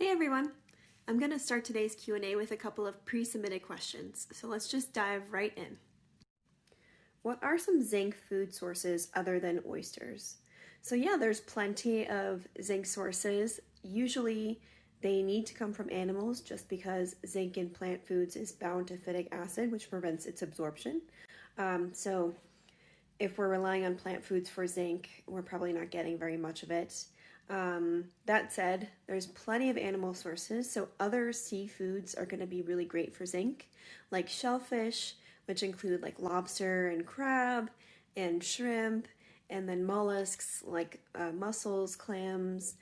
Hey everyone! I'm going to start today's Q&A with a couple of pre-submitted questions, so let's just dive right in. What are some zinc food sources other than oysters? So yeah, there's plenty of zinc sources. Usually they need to come from animals just because zinc in plant foods is bound to phytic acid, which prevents its absorption. So if we're relying on plant foods for zinc, we're probably not getting very much of it. That said, there's plenty of animal sources, so other seafoods are going to be really great for zinc, like shellfish, which include like lobster and crab and shrimp, and then mollusks like mussels, clams.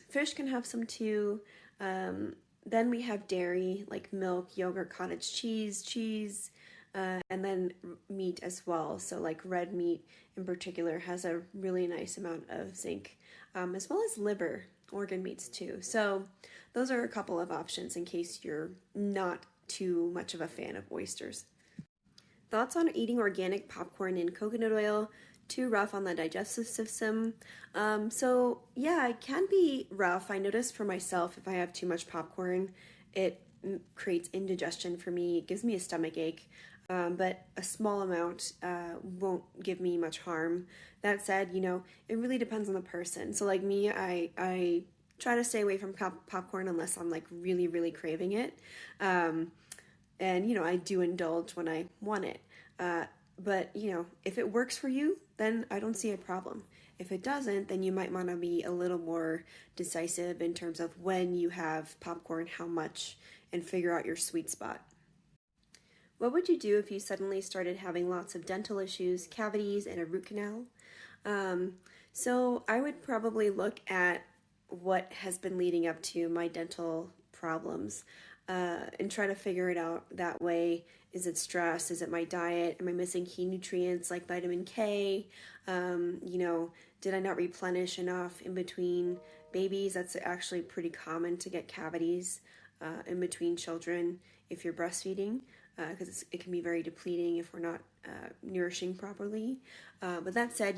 Fish can have some too. Then we have dairy, like milk, yogurt, cottage cheese, and then meat as well. So like red meat in particular has a really nice amount of zinc, as well as liver, organ meats too. So those are a couple of options in case you're not too much of a fan of oysters. Thoughts on eating organic popcorn in coconut oil? Too rough on the digestive system? So yeah, it can be rough. I notice for myself, if I have too much popcorn, it creates indigestion for me. It gives me a stomach ache. But a small amount won't give me much harm. That said, it really depends on the person. So like me, I try to stay away from popcorn unless I'm like really, really craving it. And, I do indulge when I want it. But, if it works for you, then I don't see a problem. If it doesn't, then you might want to be a little more decisive in terms of when you have popcorn, how much, and figure out your sweet spot. What would you do if you suddenly started having lots of dental issues, cavities, and a root canal? So I would probably look at what has been leading up to my dental problems and try to figure it out that way. Is it stress? Is it my diet? Am I missing key nutrients like vitamin K? Did I not replenish enough in between babies? That's actually pretty common to get cavities in between children if you're breastfeeding, because it can be very depleting if we're not nourishing properly. But that said,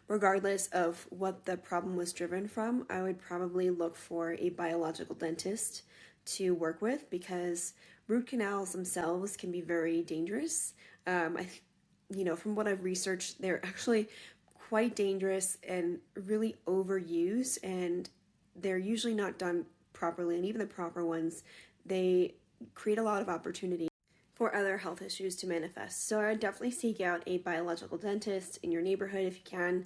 regardless of what the problem was driven from, I would probably look for a biological dentist to work with, because root canals themselves can be very dangerous. From what I've researched, they're actually quite dangerous and really overused, and they're usually not done properly. And even the proper ones, they create a lot of opportunity for other health issues to manifest. So I would definitely seek out a biological dentist in your neighborhood if you can.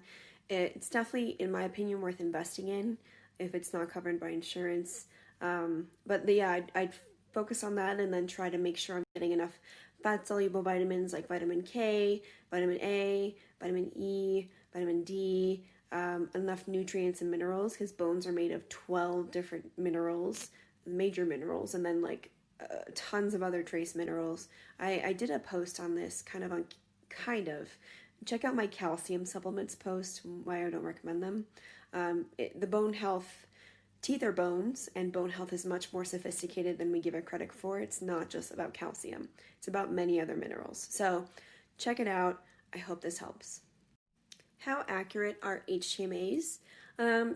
It's definitely, in my opinion, worth investing in if it's not covered by insurance. I'd focus on that and then try to make sure I'm getting enough fat-soluble vitamins like vitamin K, vitamin A, vitamin E, vitamin D, enough nutrients and minerals, because bones are made of 12 different minerals, major minerals, and then tons of other trace minerals. I did a post on this check out my calcium supplements post, why I don't recommend them. The bone health, teeth are bones, and bone health is much more sophisticated than we give it credit for. It's not just about calcium. It's about many other minerals. So check it out. I hope this helps. How accurate are HTMAs?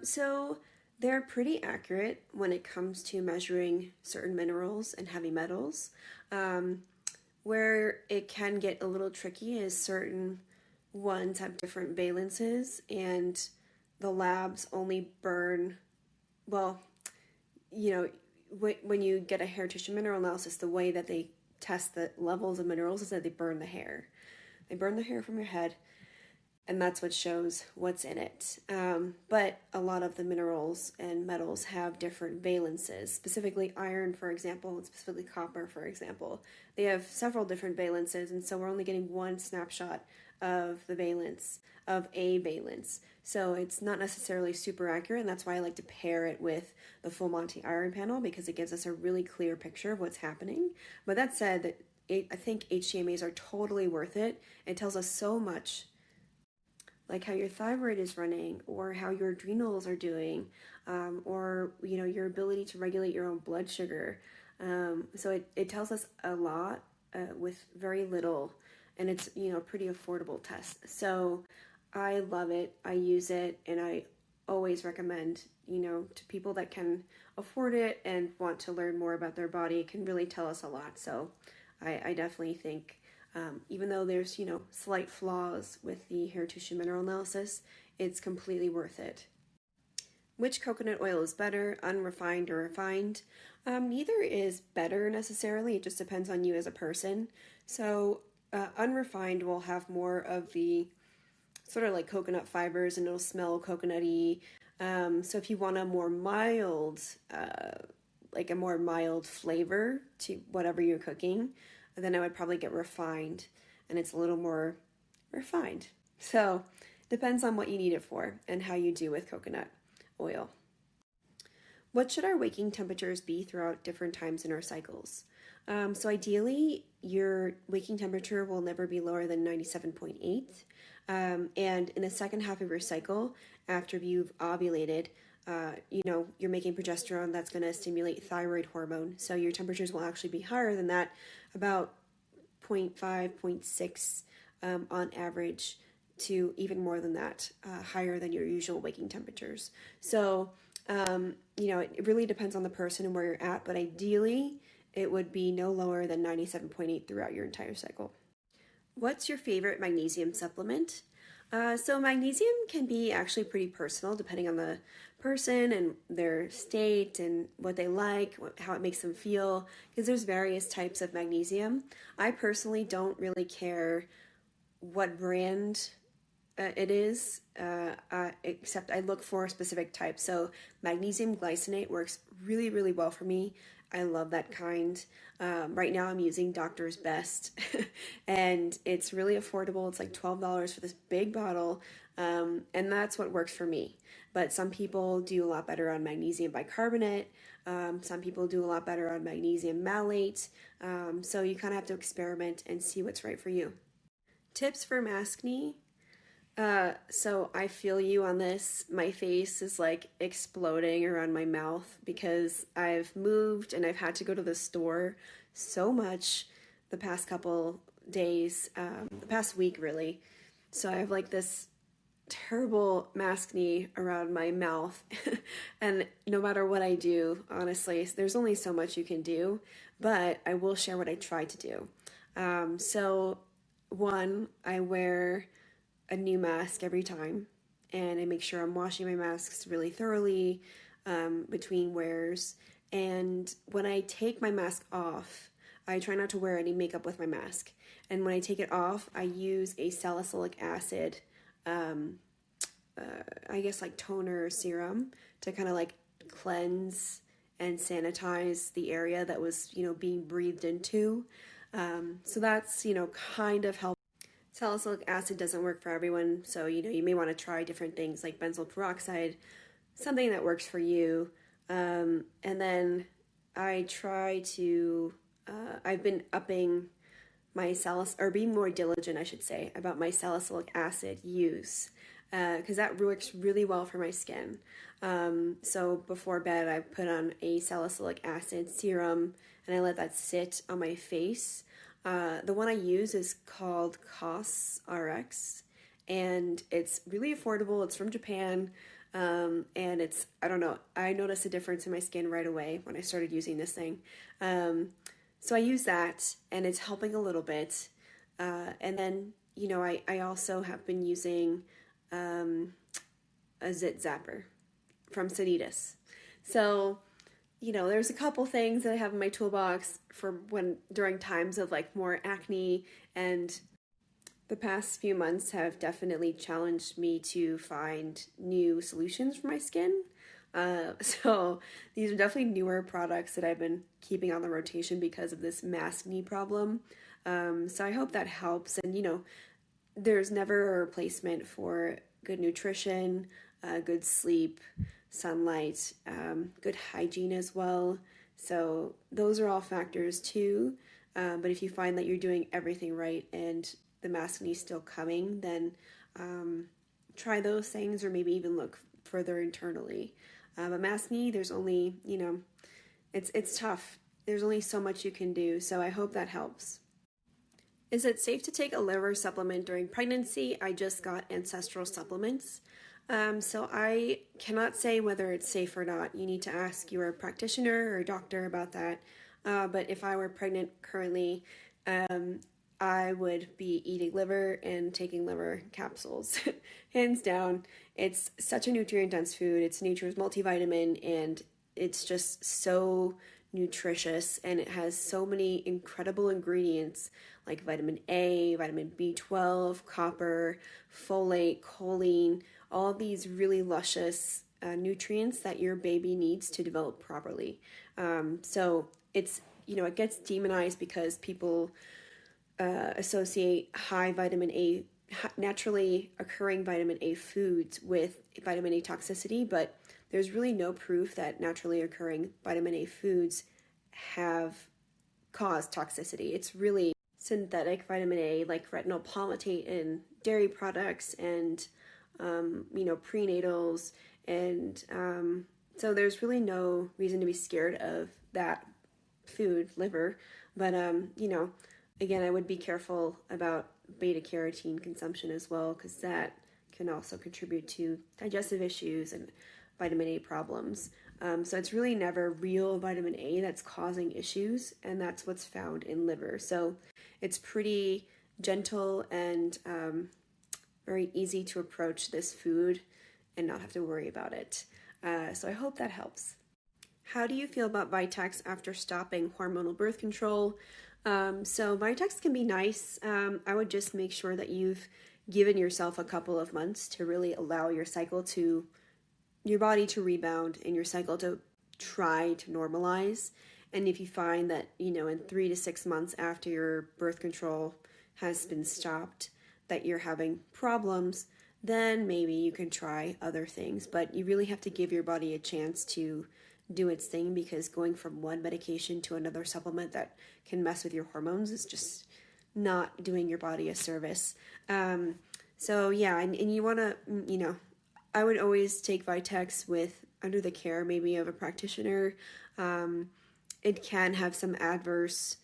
So they're pretty accurate when it comes to measuring certain minerals and heavy metals. Where it can get a little tricky is certain ones have different valences, and the labs only burn, when you get a hair tissue mineral analysis, the way that they test the levels of minerals is that they burn the hair. They burn the hair from your head, and that's what shows what's in it. But a lot of the minerals and metals have different valences, specifically iron, for example, and specifically copper, for example. They have several different valences, and so we're only getting one snapshot of the valence, of a valence. So it's not necessarily super accurate, and that's why I like to pair it with the Full Monty Iron Panel, because it gives us a really clear picture of what's happening. But that said, I think HTMAs are totally worth it. It tells us so much, like how your thyroid is running, or how your adrenals are doing, or your ability to regulate your own blood sugar. So it tells us a lot with very little, and it's pretty affordable test. So I love it. I use it, and I always recommend to people that can afford it and want to learn more about their body, it can really tell us a lot. So I definitely think, even though there's, slight flaws with the hair tissue mineral analysis, it's completely worth it. Which coconut oil is better, unrefined or refined? Neither is better necessarily. It just depends on you as a person. So unrefined will have more of the sort of like coconut fibers, and it'll smell coconutty. So if you want a more mild, like a more mild flavor to whatever you're cooking, then I would probably get refined, and it's a little more refined. So depends on what you need it for and how you do with coconut oil. What should our waking temperatures be throughout different times in our cycles? So ideally, your waking temperature will never be lower than 97.8. And in the second half of your cycle, after you've ovulated, you're making progesterone that's going to stimulate thyroid hormone. So your temperatures will actually be higher than that, about 0.5, 0.6 on average, to even more than that, higher than your usual waking temperatures. So, it really depends on the person and where you're at, but ideally, it would be no lower than 97.8 throughout your entire cycle. What's your favorite magnesium supplement? So magnesium can be actually pretty personal depending on the person and their state and what they like, how it makes them feel, because there's various types of magnesium. I personally don't really care what brand it is, except I look for a specific type. So magnesium glycinate works really, really well for me. I love that kind. Right now I'm using Doctor's Best and it's really affordable. It's like $12 for this big bottle. And that's what works for me. But some people do a lot better on magnesium bicarbonate. Some people do a lot better on magnesium malate. So you kind of have to experiment and see what's right for you. Tips for maskne. So I feel you on this. My face is like exploding around my mouth because I've moved and I've had to go to the store so much the past couple days, the past week really. So I have like this terrible maskne around my mouth and no matter what I do, honestly, there's only so much you can do, but I will share what I try to do. So one, I wear a new mask every time, and I make sure I'm washing my masks really thoroughly between wears. And when I take my mask off, I try not to wear any makeup with my mask. And when I take it off, I use a salicylic acid, I guess like toner or serum to kind of like cleanse and sanitize the area that was, being breathed into. So that's, kind of helpful. Salicylic acid doesn't work for everyone, so you may want to try different things like benzoyl peroxide, something that works for you. And then I try to, I've been upping my being more diligent, I should say, about my salicylic acid use, because that works really well for my skin. So before bed, I put on a salicylic acid serum and I let that sit on my face. The one I use is called COS RX, and it's really affordable. It's from Japan, and it's, I don't know, I noticed a difference in my skin right away when I started using this thing. So I use that, and it's helping a little bit. And then, I also have been using a zit zapper from Sanitas. So there's a couple things that I have in my toolbox for during times of like more acne, and the past few months have definitely challenged me to find new solutions for my skin. So these are definitely newer products that I've been keeping on the rotation because of this maskne problem. So I hope that helps. And there's never a replacement for good nutrition, good sleep, sunlight, good hygiene as well. So those are all factors too. But if you find that you're doing everything right and the maskne is still coming, then try those things, or maybe even look further internally. But maskne, there's only, it's tough. There's only so much you can do. So I hope that helps. Is it safe to take a liver supplement during pregnancy? I just got ancestral supplements. So I cannot say whether it's safe or not. You need to ask your practitioner or doctor about that. But if I were pregnant currently, I would be eating liver and taking liver capsules. Hands down, it's such a nutrient dense food. It's nature's multivitamin and it's just so nutritious and it has so many incredible ingredients like vitamin A, vitamin B12, copper, folate, choline, all of these really luscious nutrients that your baby needs to develop properly. So it's, it gets demonized because people associate high vitamin A, naturally occurring vitamin A foods with vitamin A toxicity, but there's really no proof that naturally occurring vitamin A foods have caused toxicity. It's really synthetic vitamin A like retinol palmitate in dairy products and, prenatals. And so there's really no reason to be scared of that food, liver. But, again, I would be careful about beta carotene consumption as well, because that can also contribute to digestive issues and vitamin A problems. So it's really never real vitamin A that's causing issues, and that's what's found in liver. So it's pretty gentle and very easy to approach this food and not have to worry about it. So I hope that helps. How do you feel about vitex after stopping hormonal birth control? So vitex can be nice. I would just make sure that you've given yourself a couple of months to really allow your body to rebound and your cycle to try to normalize. And if you find that, in 3 to 6 months after your birth control has been stopped, that you're having problems, then maybe you can try other things. But you really have to give your body a chance to do its thing, because going from one medication to another supplement that can mess with your hormones is just not doing your body a service. So yeah, and you want to, I would always take Vitex under the care maybe of a practitioner. It can have some adverse,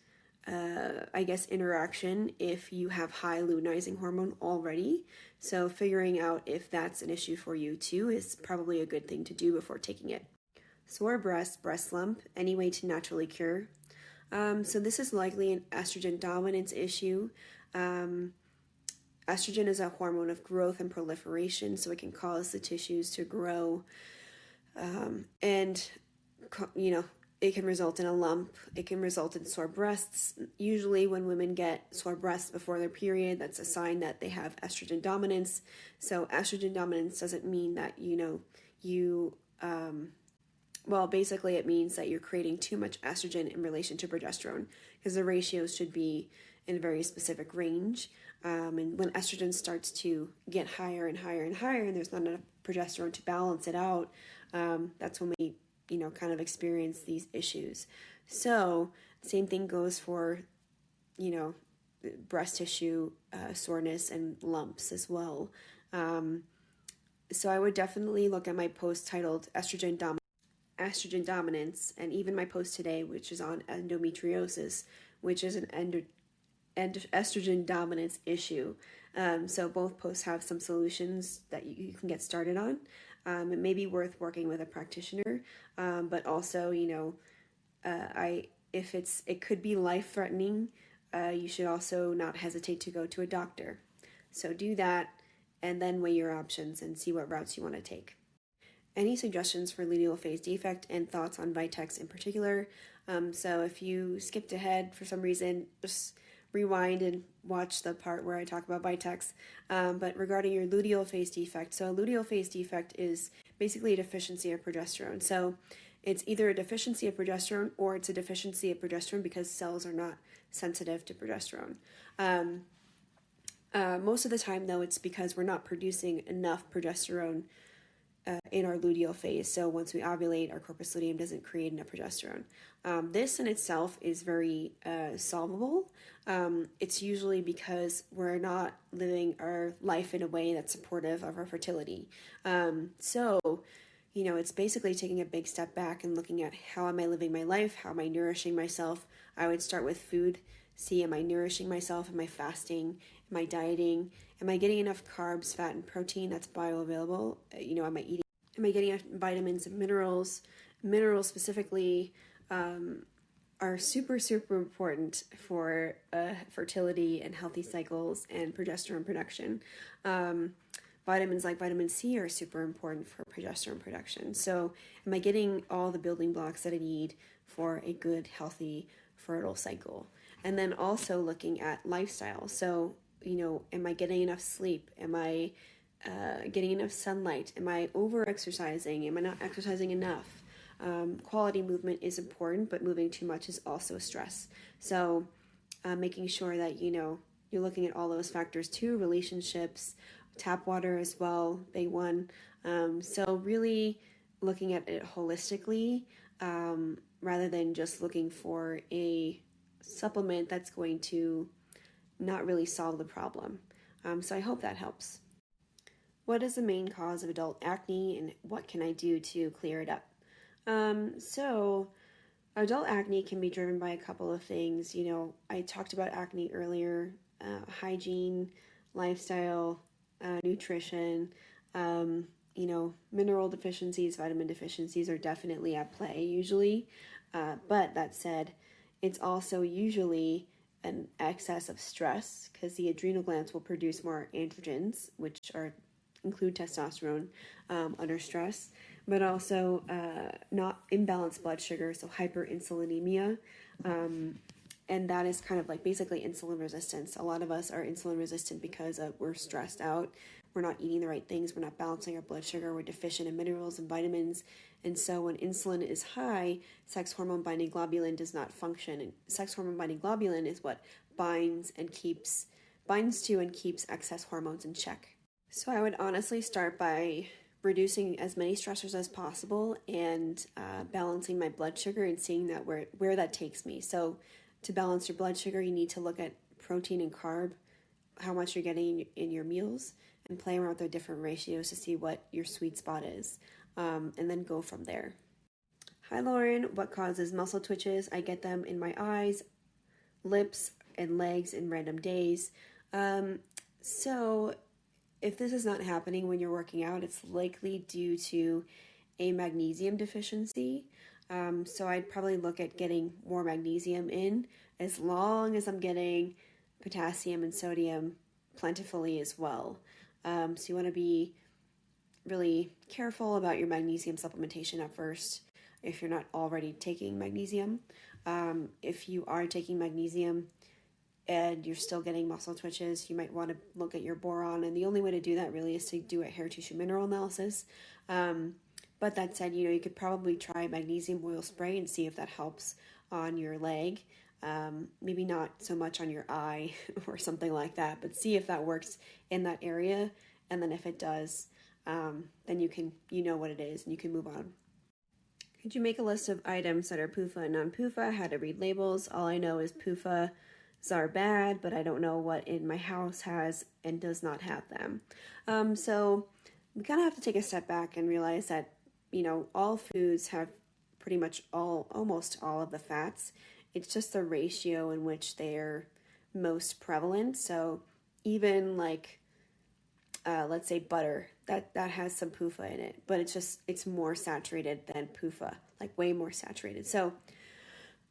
interaction if you have high luteinizing hormone already. So figuring out if that's an issue for you too is probably a good thing to do before taking it. Sore breast lump, any way to naturally cure? So this is likely an estrogen dominance issue. Estrogen is a hormone of growth and proliferation, so it can cause the tissues to grow, and it can result in a lump. It can result in sore breasts. Usually when women get sore breasts before their period, that's a sign that they have estrogen dominance. So estrogen dominance doesn't mean that, basically it means that you're creating too much estrogen in relation to progesterone, because the ratios should be in a very specific range. And when estrogen starts to get higher and higher and higher, and there's not enough progesterone to balance it out, that's when we, kind of experience these issues. So same thing goes for, breast tissue soreness and lumps as well. So I would definitely look at my post titled estrogen dominance, and even my post today, which is on endometriosis, which is an estrogen dominance issue. So both posts have some solutions that you can get started on. It may be worth working with a practitioner, but also, it could be life-threatening, you should also not hesitate to go to a doctor. So do that, and then weigh your options and see what routes you want to take. Any suggestions for luteal phase defect and thoughts on Vitex in particular? So if you skipped ahead for some reason, just rewind and watch the part where I talk about Vitex. But regarding your luteal phase defect, so a luteal phase defect is basically a deficiency of progesterone. So it's either a deficiency of progesterone or it's a deficiency of progesterone because cells are not sensitive to progesterone. Most of the time, though, it's because we're not producing enough progesterone in our luteal phase. So once we ovulate, our corpus luteum doesn't create enough progesterone. This in itself is very solvable. It's usually because we're not living our life in a way that's supportive of our fertility. It's basically taking a big step back and looking at how am I living my life? How am I nourishing myself? I would start with food see, am I nourishing myself? Am I fasting? Am I dieting? Am I getting enough carbs, fat, and protein that's bioavailable? Am I getting enough vitamins and minerals? Minerals specifically are super, super important for fertility and healthy cycles and progesterone production. Vitamins like vitamin C are super important for progesterone production. So am I getting all the building blocks that I need for a good, healthy, fertile cycle? And then also looking at lifestyle. So, am I getting enough sleep? Am I getting enough sunlight? Am I over-exercising? Am I not exercising enough? Quality movement is important, but moving too much is also a stress. So making sure that, you're looking at all those factors too, relationships, tap water as well, big one. So really looking at it holistically rather than just looking for a supplement that's going to not really solve the problem. So I hope that helps. What is the main cause of adult acne and what can I do to clear it up? So adult acne can be driven by a couple of things. I talked about acne earlier, hygiene, lifestyle, nutrition, mineral deficiencies, vitamin deficiencies are definitely at play usually. But that said, it's also usually an excess of stress because the adrenal glands will produce more androgens, which include testosterone under stress, but also not imbalanced blood sugar, so hyperinsulinemia. And that is kind of like basically insulin resistance. A lot of us are insulin resistant because we're stressed out. We're not eating the right things. We're not balancing our blood sugar. We're deficient in minerals and vitamins. And so when insulin is high, sex hormone binding globulin does not function. And sex hormone binding globulin is what binds to and keeps excess hormones in check. So I would honestly start by reducing as many stressors as possible and balancing my blood sugar and seeing that where that takes me. So to balance your blood sugar, you need to look at protein and carb, how much you're getting in your meals, and play around with the different ratios to see what your sweet spot is, and then go from there. Hi Lauren, what causes muscle twitches? I get them in my eyes, lips, and legs in random days. So if this is not happening when you're working out, it's likely due to a magnesium deficiency. So I'd probably look at getting more magnesium in as long as I'm getting potassium and sodium plentifully as well. So you want to be really careful about your magnesium supplementation at first if you're not already taking magnesium. If you are taking magnesium and you're still getting muscle twitches, you might want to look at your boron. And the only way to do that really is to do a hair tissue mineral analysis. But that said, you could probably try magnesium oil spray and see if that helps on your leg. Maybe not so much on your eye or something like that, but see if that works in that area. And then if it does, then you know what it is and you can move on. Could you make a list of items that are pufa and non-pufa, how to read labels? All I know is pufas are bad, but I don't know what in my house has and does not have them. So we kind of have to take a step back and realize that, all foods have pretty much almost all of the fats. It's just the ratio in which they're most prevalent. So even like, let's say butter, that has some pufa in it, but it's more saturated than pufa, like way more saturated. So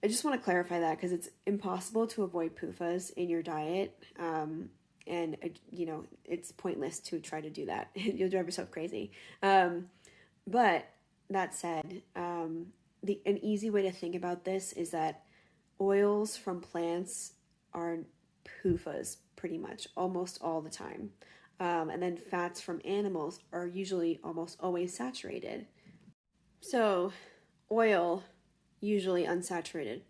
I just want to clarify that because it's impossible to avoid pufas in your diet. And it's pointless to try to do that. You'll drive yourself crazy. But that said, an easy way to think about this is that oils from plants are pufas pretty much almost all the time. And then fats from animals are usually almost always saturated. So oil, usually unsaturated.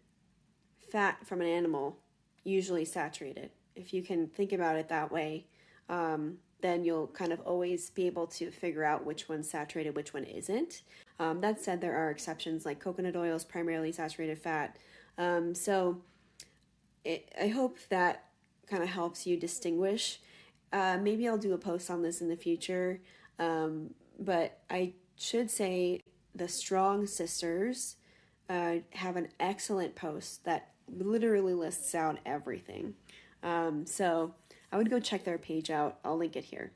Fat from an animal, usually saturated. If you can think about it that way, then you'll kind of always be able to figure out which one's saturated, which one isn't. That said, there are exceptions like coconut oil is primarily saturated fat. So I hope that kind of helps you distinguish. Maybe I'll do a post on this in the future, but I should say the Strong Sisters have an excellent post that literally lists out everything. So I would go check their page out. I'll link it here.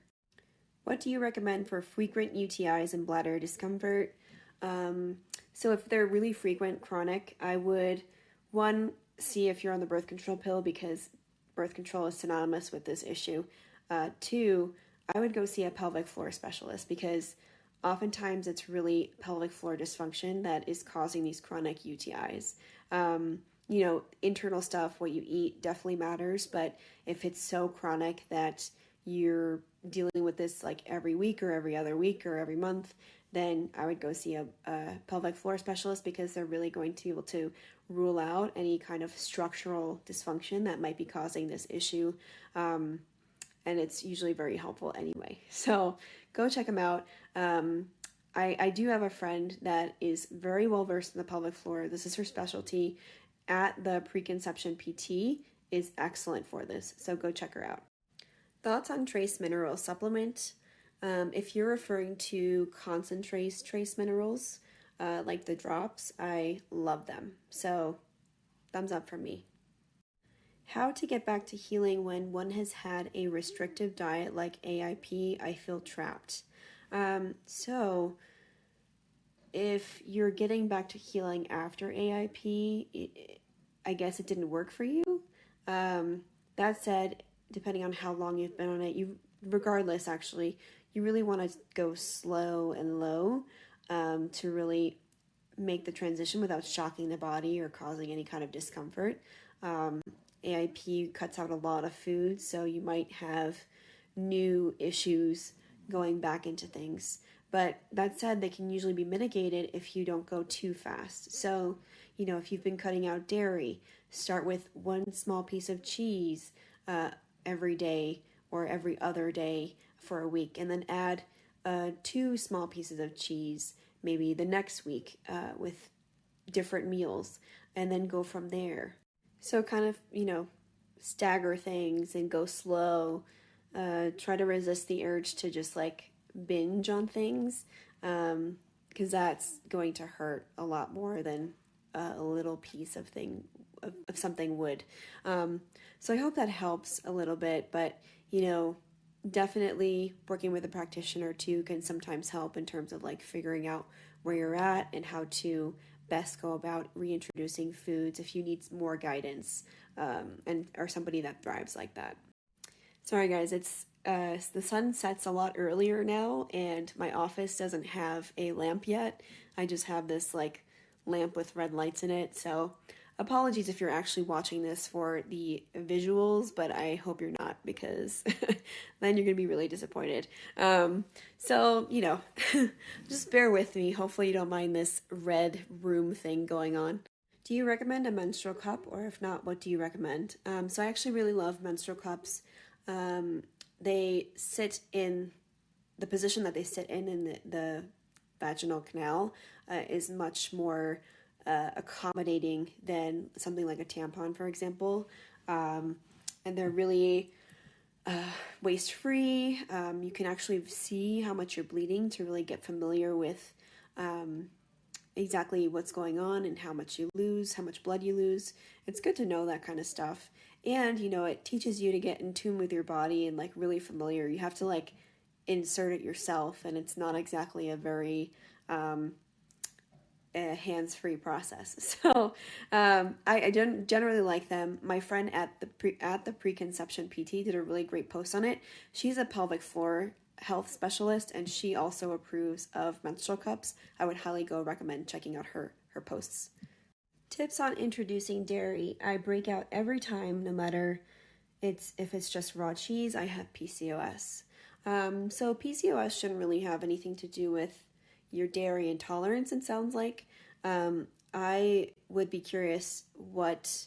What do you recommend for frequent UTIs and bladder discomfort? So if they're really frequent, chronic, I would, one, see if you're on the birth control pill because birth control is synonymous with this issue. Two, I would go see a pelvic floor specialist because oftentimes it's really pelvic floor dysfunction that is causing these chronic UTIs. Internal stuff, what you eat definitely matters, but if it's so chronic that you're dealing with this like every week or every other week or every month, then I would go see a pelvic floor specialist because they're really going to be able to rule out any kind of structural dysfunction that might be causing this issue. And it's usually very helpful anyway. So go check them out. I do have a friend that is very well versed in the pelvic floor. This is her specialty. At the Preconception PT is excellent for this. So go check her out. Thoughts on trace mineral supplement? If you're referring to concentrate trace minerals, like the drops, I love them. So thumbs up from me. How to get back to healing when one has had a restrictive diet like AIP, I feel trapped. So if you're getting back to healing after AIP, I guess it didn't work for you. That said, depending on how long you've been on it, regardless, actually, you really want to go slow and low to really make the transition without shocking the body or causing any kind of discomfort. AIP cuts out a lot of food, so you might have new issues going back into things. But that said, they can usually be mitigated if you don't go too fast. So, if you've been cutting out dairy, start with one small piece of cheese every day or every other day for a week, and then add 2 small pieces of cheese maybe the next week with different meals, and then go from there. So kind of, stagger things and go slow. Try to resist the urge to just like binge on things because that's going to hurt a lot more than a little piece of something would. So I hope that helps a little bit, but definitely working with a practitioner too can sometimes help in terms of like figuring out where you're at and how to best go about reintroducing foods if you need more guidance and are somebody that thrives like that. Sorry guys, it's the sun sets a lot earlier now and my office doesn't have a lamp yet. I just have this like lamp with red lights in it, so apologies if you're actually watching this for the visuals, but I hope you're not because then you're going to be really disappointed. So, just bear with me. Hopefully you don't mind this red room thing going on. Do you recommend a menstrual cup, or if not, what do you recommend? So I actually really love menstrual cups. They sit in the position that they sit in the vaginal canal is much more accommodating than something like a tampon, for example. And they're really waste-free. You can actually see how much you're bleeding to really get familiar with exactly what's going on and how much you lose, how much blood you lose. It's good to know that kind of stuff. And, it teaches you to get in tune with your body and, like, really familiar. You have to, like, insert it yourself, and it's not exactly a very a hands-free process. So I generally like them. My friend at the Preconception PT did a really great post on it. She's a pelvic floor health specialist, and she also approves of menstrual cups. I would highly recommend checking out her posts. Tips on introducing dairy. I break out every time, no matter if it's just raw cheese. I have PCOS. So PCOS shouldn't really have anything to do with your dairy intolerance, it sounds like. I would be curious what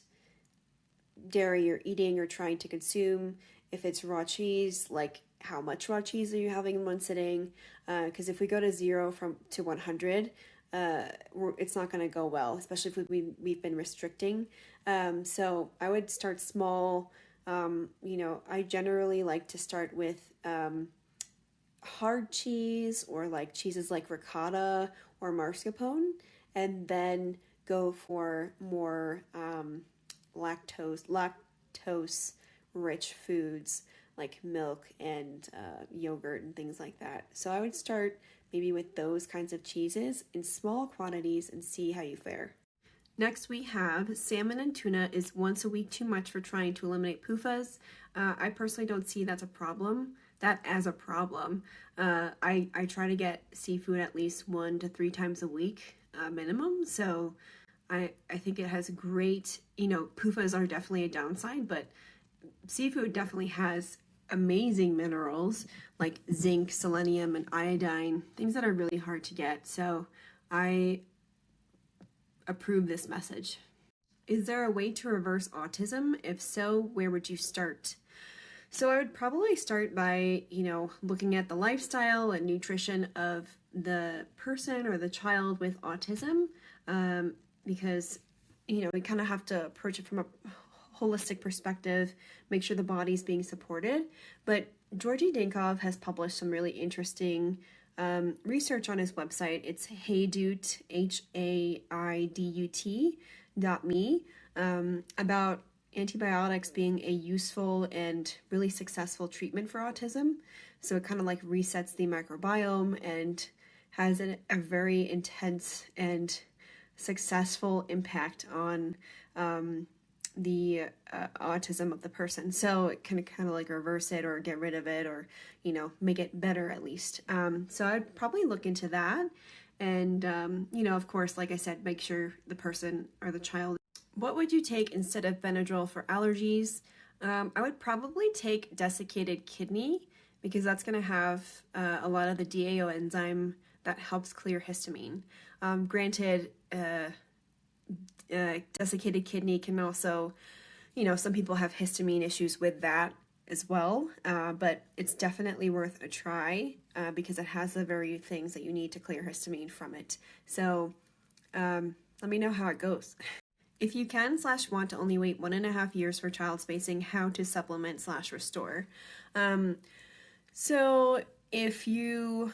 dairy you're eating or trying to consume. If it's raw cheese, like how much raw cheese are you having in one sitting? Because if we go to 0 to 100, it's not going to go well, especially if we've been restricting. So I would start small. I generally like to start with hard cheese or like cheeses like ricotta or mascarpone, and then go for more lactose-rich foods like milk and yogurt and things like that. So I would start maybe with those kinds of cheeses in small quantities and see how you fare. Next we have salmon and tuna is once a week too much for trying to eliminate pufas. I personally don't see that as a problem. I try to get seafood at least 1 to 3 times a week minimum, so I think it has great, pufas are definitely a downside, but seafood definitely has amazing minerals like zinc, selenium, and iodine, things that are really hard to get. So I approve this message. Is there a way to reverse autism? If so, where would you start? So I would probably start by, looking at the lifestyle and nutrition of the person or the child with autism, because, we kind of have to approach it from a holistic perspective, make sure the body's being supported. But Georgi Dankov has published some really interesting research on his website. It's Haidut, HAIDUT.me, about antibiotics being a useful and really successful treatment for autism. So it kind of like resets the microbiome and has a very intense and successful impact on the autism of the person. So it can kind of like reverse it or get rid of it or, make it better at least. So I'd probably look into that. And, of course, like I said, make sure the person or the child. What would you take instead of Benadryl for allergies? I would probably take desiccated kidney because that's going to have a lot of the DAO enzyme that helps clear histamine. Granted, desiccated kidney can also, some people have histamine issues with that as well, but it's definitely worth a try because it has the very things that you need to clear histamine from it. So let me know how it goes. If you can/want to only wait 1.5 years for child spacing, how to supplement/restore. So if you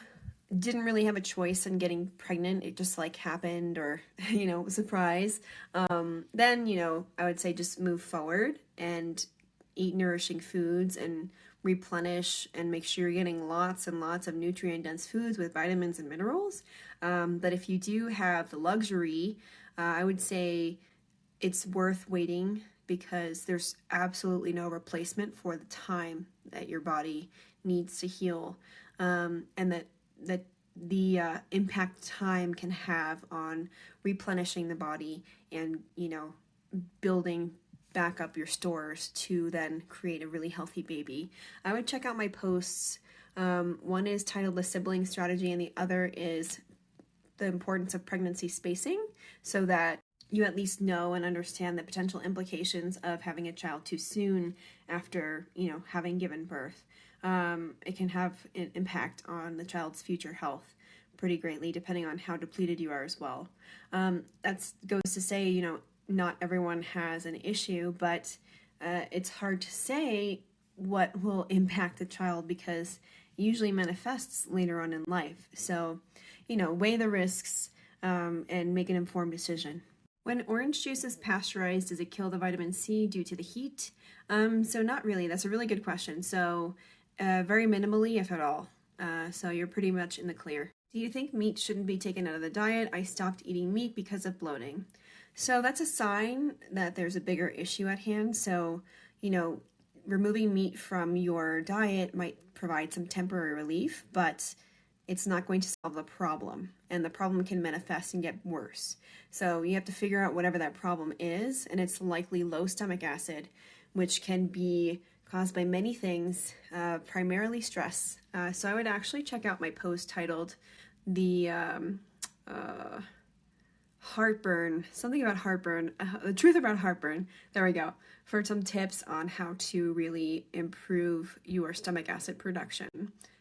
didn't really have a choice in getting pregnant, it just like happened or, surprise, then, I would say just move forward and eat nourishing foods and replenish and make sure you're getting lots and lots of nutrient-dense foods with vitamins and minerals. But if you do have the luxury, I would say it's worth waiting because there's absolutely no replacement for the time that your body needs to heal, and that the impact time can have on replenishing the body and, building back up your stores to then create a really healthy baby. I would check out my posts. One is titled The Sibling Strategy and the other is the importance of pregnancy spacing so that you at least know and understand the potential implications of having a child too soon after, having given birth. It can have an impact on the child's future health pretty greatly, depending on how depleted you are as well. That goes to say, not everyone has an issue, but it's hard to say what will impact the child because it usually manifests later on in life. So, weigh the risks and make an informed decision. When orange juice is pasteurized, does it kill the vitamin C due to the heat? So not really. That's a really good question. So very minimally, if at all. So you're pretty much in the clear. Do you think meat shouldn't be taken out of the diet? I stopped eating meat because of bloating. So that's a sign that there's a bigger issue at hand. So, removing meat from your diet might provide some temporary relief, but it's not going to solve the problem, and the problem can manifest and get worse. So you have to figure out whatever that problem is, and it's likely low stomach acid, which can be caused by many things, primarily stress. So I would actually check out my post titled the heartburn, something about heartburn, the truth about heartburn, there we go, for some tips on how to really improve your stomach acid production,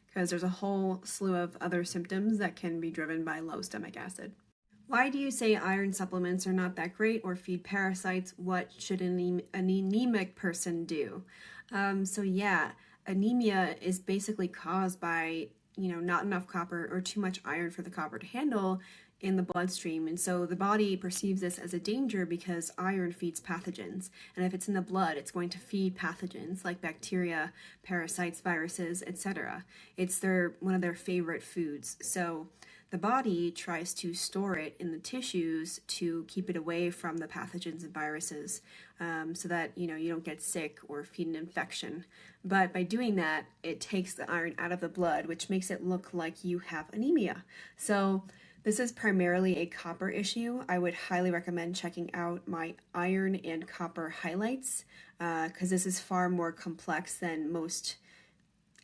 because there's a whole slew of other symptoms that can be driven by low stomach acid. Why do you say iron supplements are not that great or feed parasites? What should an anemic person do? So yeah, anemia is basically caused by, not enough copper or too much iron for the copper to handle in the bloodstream, and so the body perceives this as a danger because iron feeds pathogens, and if it's in the blood, it's going to feed pathogens like bacteria, parasites, viruses, etc. It's one of their favorite foods. So the body tries to store it in the tissues to keep it away from the pathogens and viruses, so that you don't get sick or feed an infection. But by doing that, it takes the iron out of the blood, which makes it look like you have anemia. So this is primarily a copper issue. I would highly recommend checking out my iron and copper highlights, because this is far more complex than most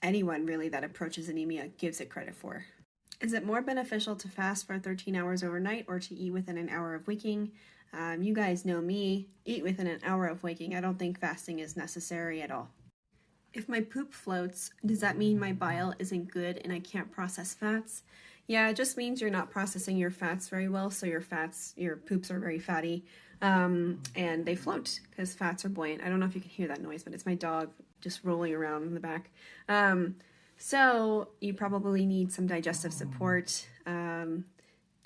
anyone really that approaches anemia gives it credit for. Is it more beneficial to fast for 13 hours overnight or to eat within an hour of waking? You guys know me, eat within an hour of waking. I don't think fasting is necessary at all. If my poop floats, does that mean my bile isn't good and I can't process fats? Yeah, it just means you're not processing your fats very well, so your poops are very fatty, and they float because fats are buoyant. I don't know if you can hear that noise, but it's my dog just rolling around in the back. So you probably need some digestive support.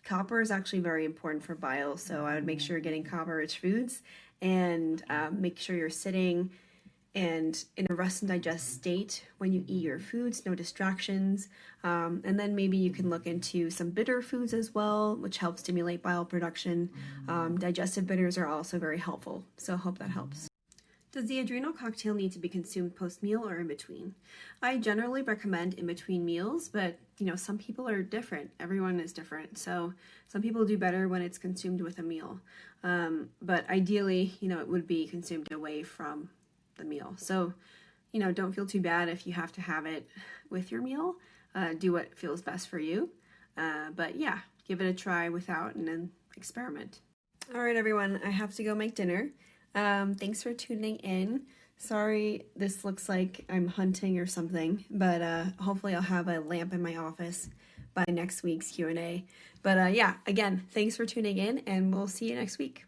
Copper is actually very important for bile, so I would make sure you're getting copper-rich foods, and make sure you're sitting and in a rest and digest state when you eat your foods, no distractions. And then maybe you can look into some bitter foods as well, which help stimulate bile production. Digestive bitters are also very helpful, so I hope that helps. Does the adrenal cocktail need to be consumed post-meal or in between? I generally recommend in between meals, but some people are different. Everyone is different. So some people do better when it's consumed with a meal. But ideally, it would be consumed away from the meal. So, don't feel too bad if you have to have it with your meal. Do what feels best for you. But yeah, give it a try without and then experiment. All right, everyone, I have to go make dinner. Thanks for tuning in. Sorry, this looks like I'm hunting or something, but hopefully I'll have a lamp in my office by next week's Q&A. But yeah, again, thanks for tuning in, and we'll see you next week.